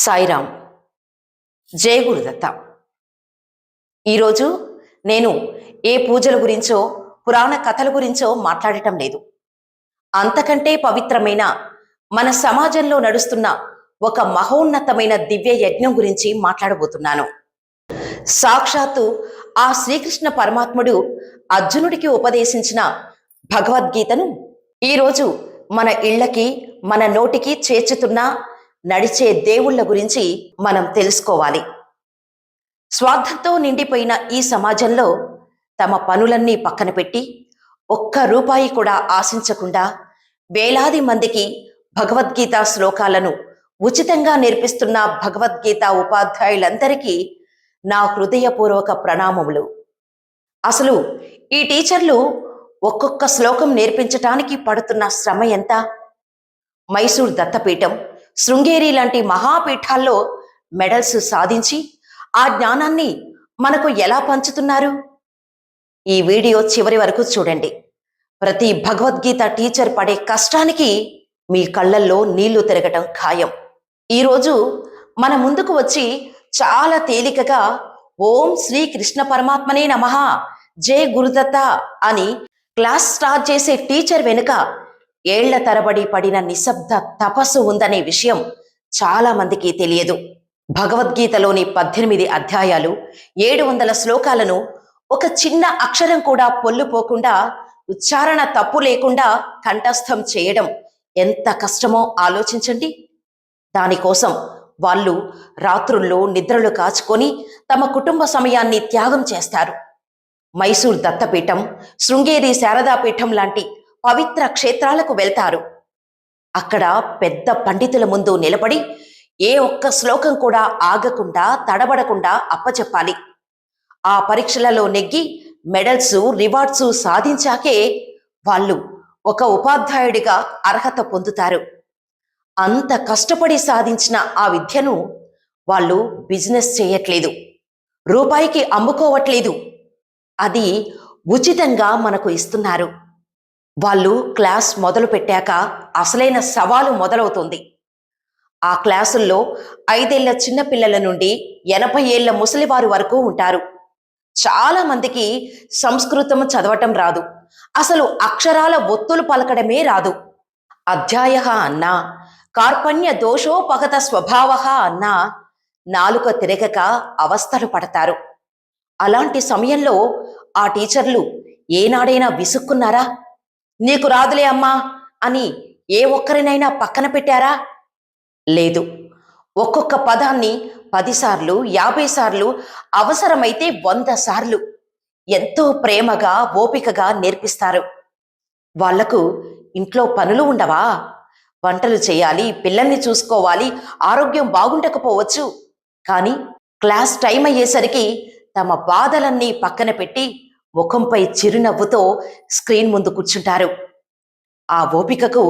సాయిరామ్. జై గురుదత్త. ఈరోజు నేను ఏ పూజల గురించో పురాణ కథల గురించో మాట్లాడటం లేదు. అంతకంటే పవిత్రమైన మన సమాజంలో నడుస్తున్న ఒక మహోన్నతమైన దివ్య యజ్ఞం గురించి మాట్లాడబోతున్నాను. సాక్షాత్తు ఆ శ్రీకృష్ణ పరమాత్ముడు అర్జునుడికి ఉపదేశించిన భగవద్గీతను ఈరోజు మన ఇళ్లకి మన నోటికి చేర్చుతున్న నడిచే దేవుళ్ళ గురించి మనం తెలుసుకోవాలి. స్వార్థంతో నిండిపోయిన ఈ సమాజంలో తమ పనులన్నీ పక్కన పెట్టి ఒక్క రూపాయి కూడా ఆశించకుండా వేలాది మందికి భగవద్గీత శ్లోకాలను ఉచితంగా నేర్పిస్తున్న భగవద్గీత ఉపాధ్యాయులందరికీ నా హృదయపూర్వక ప్రణామములు. అసలు ఈ టీచర్లు ఒక్కొక్క శ్లోకం నేర్పించటానికి పడుతున్న శ్రమ ఎంత? మైసూర్ దత్తపీఠం, శృంగేరి లాంటి మహాపీఠాల్లో మెడల్స్ సాధించి ఆ జ్ఞానాన్ని మనకు ఎలా పంచుతున్నారు? ఈ వీడియో చివరి వరకు చూడండి. ప్రతి భగవద్గీత టీచర్ పడే కష్టానికి మీ కళ్ళల్లో నీళ్లు తిరగటం ఖాయం. ఈరోజు మన ముందుకు వచ్చి చాలా తేలికగా ఓం శ్రీ కృష్ణ పరమాత్మనే నమః, జై గురుదత్త అని క్లాస్ స్టార్ట్ చేసే టీచర్ వెనుక ఏళ్ల తరబడి పడిన నిశ్శబ్ద తపస్సు ఉందనే విషయం చాలా మందికి తెలియదు. భగవద్గీతలోని 18 అధ్యాయాలు, 700 శ్లోకాలను ఒక చిన్న అక్షరం కూడా పొల్లుపోకుండా, ఉచ్చారణ తప్పు లేకుండా కంఠస్థం చేయడం ఎంత కష్టమో ఆలోచించండి. దానికోసం వాళ్ళు రాత్రుల్లో నిద్రలు కాచుకొని తమ కుటుంబ సమయాన్ని త్యాగం చేస్తారు. మైసూర్ దత్తపీఠం, శృంగేరి శారదాపీఠం లాంటి పవిత్ర క్షేత్రాలకు వెళ్తారు. అక్కడ పెద్ద పండితుల ముందు నిలబడి ఏ ఒక్క శ్లోకం కూడా ఆగకుండా తడబడకుండా అప్పచెప్పాలి. ఆ పరీక్షలలో నెగ్గి మెడల్స్, రివార్డ్స్ సాధించాకే వాళ్ళు ఒక ఉపాధ్యాయుడిగా అర్హత పొందుతారు. అంత కష్టపడి సాధించిన ఆ విద్యను వాళ్ళు బిజినెస్ చేయట్లేదు, రూపాయికి అమ్ముకోవట్లేదు. అది ఉచితంగా మనకు ఇస్తున్నారు. వాళ్ళు క్లాస్ మొదలు పెట్టాక అసలైన సవాలు మొదలవుతుంది. ఆ క్లాసుల్లో 5 ఏళ్ల చిన్నపిల్లల నుండి 80 ఏళ్ల ముసలివారు వరకు ఉంటారు. చాలా మందికి సంస్కృతం చదవటం రాదు, అసలు అక్షరాల ఒత్తులు పలకడమే రాదు. అధ్యాయ అన్నా, కార్పణ్య దోషోపగత స్వభావ అన్నా నాలుక తిరగక అవస్థలు పడతారు. అలాంటి సమయంలో ఆ టీచర్లు ఏనాడైనా విసుక్కున్నారా? నీకు రాదులే అమ్మా అని ఏ ఒక్కరినైనా పక్కన పెట్టారా? లేదు. ఒక్కొక్క పదాన్ని 10 సార్లు, 50 సార్లు, అవసరమైతే 100 సార్లు ఎంతో ప్రేమగా, ఓపికగా నేర్పిస్తారు. వాళ్లకు ఇంట్లో పనులు ఉండవా? వంటలు చేయాలి, పిల్లల్ని చూసుకోవాలి, ఆరోగ్యం బాగుండకపోవచ్చు. కానీ క్లాస్ టైం అయ్యేసరికి తమ బాధలన్నీ పక్కన పెట్టి ముఖంపై చిరునవ్వుతో స్క్రీన్ ముందు కూర్చుంటారు. ఆ ఓపికకు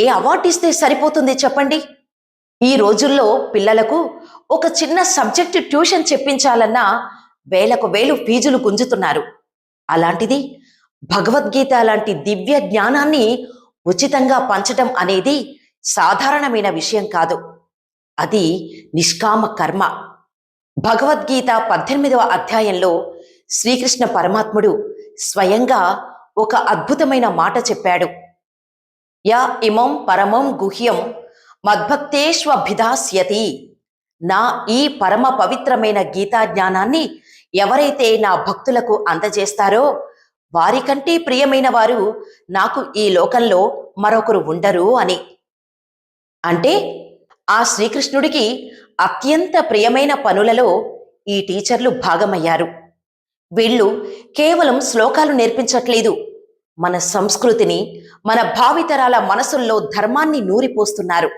ఏ అవార్డు ఇస్తే సరిపోతుంది చెప్పండి? ఈ రోజుల్లో పిల్లలకు ఒక చిన్న సబ్జెక్టు ట్యూషన్ చెప్పించాలన్నా వేలకు వేలు ఫీజులు గుంజుతున్నారు. అలాంటిది భగవద్గీత లాంటి దివ్య జ్ఞానాన్ని ఉచితంగా పంచడం అనేది సాధారణమైన విషయం కాదు. అది నిష్కామ కర్మ. భగవద్గీత 18వ అధ్యాయంలో శ్రీకృష్ణ పరమాత్ముడు స్వయంగా ఒక అద్భుతమైన మాట చెప్పాడు. యా ఇమం పరమం గుహ్యం మద్భక్తేష్వభిధాస్యతి. నా ఈ పరమ పవిత్రమైన గీతా జ్ఞానాన్ని ఎవరైతే నా భక్తులకు అందజేస్తారో వారికంటే ప్రియమైన వారు నాకు ఈ లోకంలో మరొకరు ఉండరు అని. అంటే ఆ శ్రీకృష్ణుడికి అత్యంత ప్రియమైన పనులలో ఈ టీచర్లు భాగమయ్యారు. వీళ్ళు కేవలం శ్లోకాలు నేర్పించట్లేదు, మన సంస్కృతిని, మన భావితరాల మనసుల్లో ధర్మాన్ని నూరిపోస్తున్నారు.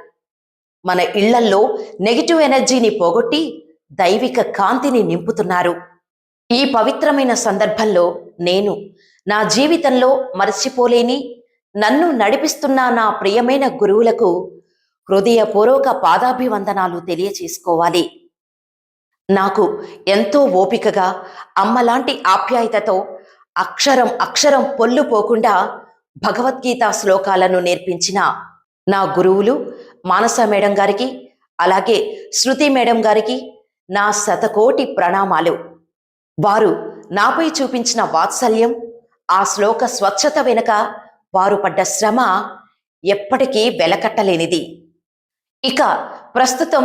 మన ఇళ్లల్లో నెగిటివ్ ఎనర్జీని పోగొట్టి దైవిక కాంతిని నింపుతున్నారు. ఈ పవిత్రమైన సందర్భంలో నేను నా జీవితంలో మర్చిపోలేని, నన్ను నడిపిస్తున్న నా ప్రియమైన గురువులకు హృదయపూర్వక పాదాభివందనాలు తెలియచేసుకోవాలి. నాకు ఎంతో ఓపికగా, అమ్మలాంటి ఆప్యాయతతో అక్షరం అక్షరం పొల్లుపోకుండా భగవద్గీత శ్లోకాలను నేర్పించిన నా గురువులు మానస మేడం గారికి, అలాగే శృతి మేడం గారికి నా శతకోటి ప్రణామాలు. వారు నాపై చూపించిన వాత్సల్యం, ఆ శ్లోక స్వచ్ఛత వెనుక వారు పడ్డ శ్రమ ఎప్పటికీ వెలకట్టలేనిది. ఇక ప్రస్తుతం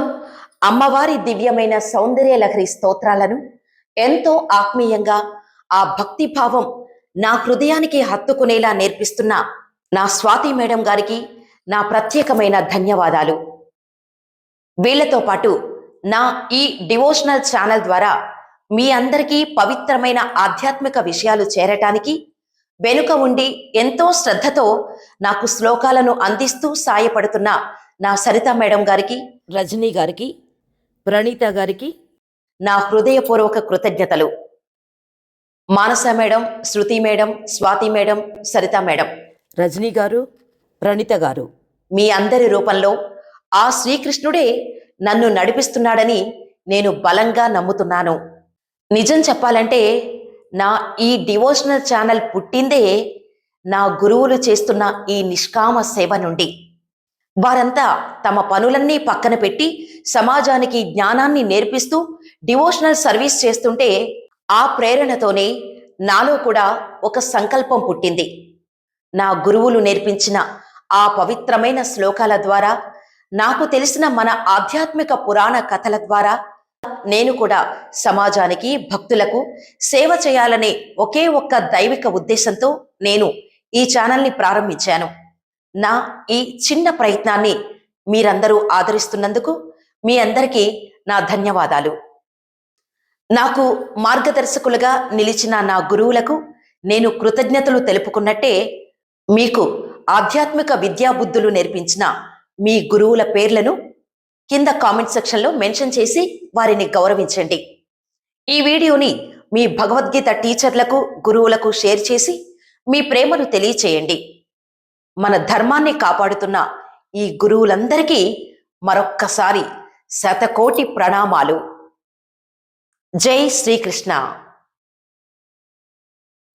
అమ్మవారి దివ్యమైన సౌందర్య లహరి స్తోత్రాలను ఎంతో ఆత్మీయంగా ఆ భక్తిభావం నా హృదయానికి హత్తుకునేలా నేర్పిస్తున్న నా స్వాతి మేడం గారికి నా ప్రత్యేకమైన ధన్యవాదాలు. వీళ్లతో పాటు నా ఈ డివోషనల్ ఛానల్ ద్వారా మీ అందరికీ పవిత్రమైన ఆధ్యాత్మిక విషయాలు చేరటానికి వెనుక ఉండి ఎంతో శ్రద్ధతో నాకు శ్లోకాలను అందిస్తూ సాయపడుతున్న నా సరిత మేడం గారికి, రజనీ గారికి, ప్రణీత గారికి నా హృదయపూర్వక కృతజ్ఞతలు. Manasa madam, Shruti madam, Swathi madam, Saritha madam, Rajani గారు, ప్రణీత గారు, మీ అందరి రూపంలో ఆ శ్రీకృష్ణుడే నన్ను నడిపిస్తున్నాడని నేను బలంగా నమ్ముతున్నాను. నిజం చెప్పాలంటే నా ఈ డివోషనల్ ఛానల్ పుట్టిందే నా గురువులు చేస్తున్న ఈ నిష్కామ సేవ నుండి. వారంతా తమ పనులన్నీ పక్కన పెట్టి సమాజానికి జ్ఞానాన్ని నేర్పిస్తూ డివోషనల్ సర్వీస్ చేస్తుంటే ఆ ప్రేరణతోనే నాలో కూడా ఒక సంకల్పం పుట్టింది. నా గురువులు నేర్పించిన ఆ పవిత్రమైన శ్లోకాల ద్వారా, నాకు తెలిసిన మన ఆధ్యాత్మిక పురాణ కథల ద్వారా నేను కూడా సమాజానికి, భక్తులకు సేవ చేయాలనే ఒకే ఒక్క దైవిక ఉద్దేశంతో నేను ఈ ఛానల్ని ప్రారంభించాను. నా ఈ చిన్న ప్రయత్నాన్ని మీరందరూ ఆదరిస్తున్నందుకు మీ అందరికీ నా ధన్యవాదాలు. నాకు మార్గదర్శకులుగా నిలిచిన నా గురువులకు నేను కృతజ్ఞతలు తెలుపుకున్నట్టే, మీకు ఆధ్యాత్మిక విద్యాబుద్ధులు నేర్పించిన మీ గురువుల పేర్లను కింద కామెంట్ సెక్షన్లో మెన్షన్ చేసి వారిని గౌరవించండి. ఈ వీడియోని మీ భగవద్గీత టీచర్లకు, గురువులకు షేర్ చేసి మీ ప్రేమను తెలియచేయండి. మన ధర్మాన్ని కాపాడుతున్న ఈ గురువులందరికీ మరొక్కసారి శతకోటి ప్రణామాలు. జై శ్రీకృష్ణ.